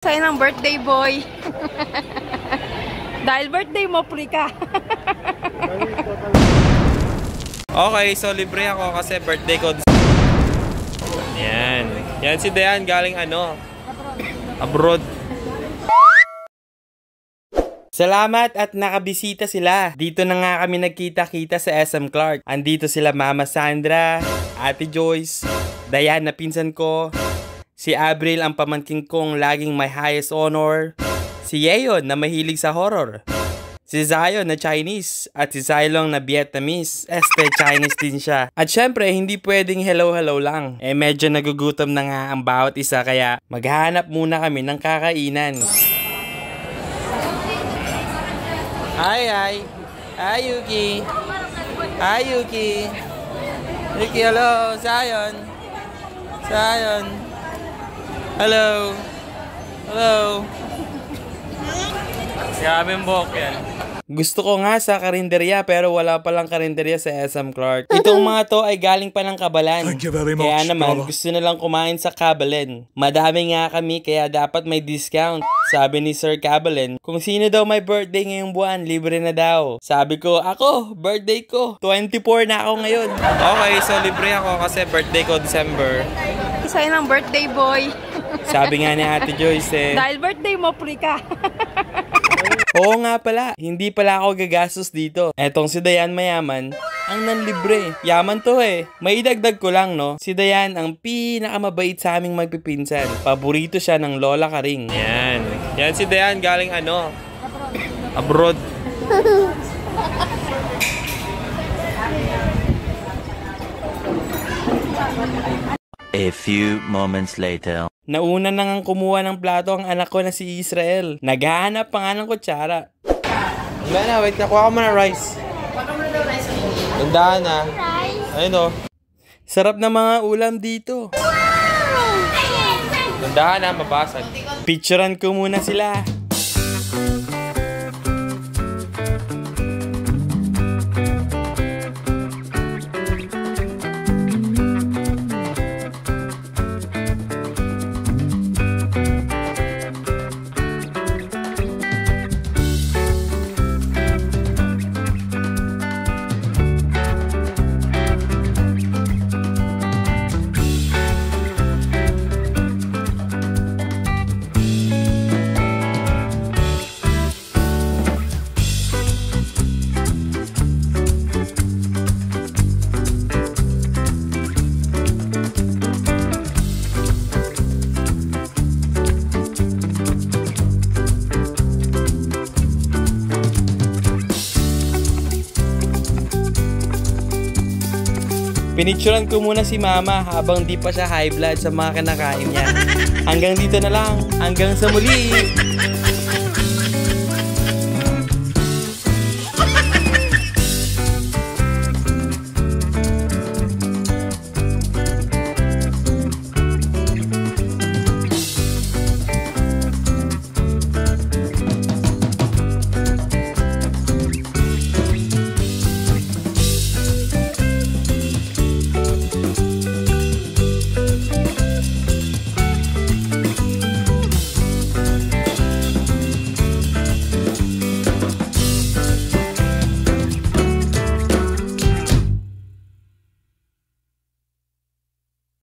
Sa'yo ng birthday boy. Dahil birthday mo, free ka. Okay, so libre ako kasi birthday ko. Yan. Yan si Dayan galing abroad. Salamat at nakabisita sila. Dito na nga kami nagkita-kita sa SM Clark. Andito sila Mama Sandra, Ate Joyce, Dayan na pinsan ko, si Abril ang pamangkin kong laging may highest honor, si Yeon na mahilig sa horror, si Zion na Chinese, at si Zylong na Vietnamese. Chinese din siya. At syempre, hindi pwedeng hello-hello lang. Medyo nagugutom na nga ang bawat isa kaya maghahanap muna kami ng kakainan. Hi, Yuki. Hi, Yuki. Yuki, hello. Zion. Hello. Grabe ang buhok yan. Gusto ko nga sa karinderya pero wala palang karinderya sa SM Clark. Itong mga to ay galing pa ng Kabalan. Kaya naman gusto na lang kumain sa Kabalen. Madami nga kami kaya dapat may discount. Sabi ni Sir Kabalen, kung sino daw may birthday ngayong buwan, libre na daw. Sabi ko, ako, birthday ko. 24 na ako ngayon. Okay, so libre ako kasi birthday ko December. Sa'yo ng birthday boy. Sabi nga ni Ate Joyce Dahil birthday mo, free ka. Oo nga pala, hindi pala ako gagastos dito. Etong si Dayan mayaman, ang nanlibre. Yaman to May idagdag ko lang si Dayan ang pinakamabait sa aming magpipinsan. Paborito siya ng Lola Karing. Yan si Dayan galing abroad. A few moments later. Nauna na ngang kumuha ng plato ang anak ko na si Israel. Naghahanap pa nga ng kutsara. Wait, nakuha ko muna rice. Tandaan na. Ayun Sarap na mga ulam dito. Tandaan na, mabasag. Picturean ko muna sila. Pinicturean ko muna si Mama habang di pa siya high blood sa mga kinakain niya. Hanggang dito na lang. Hanggang sa muli!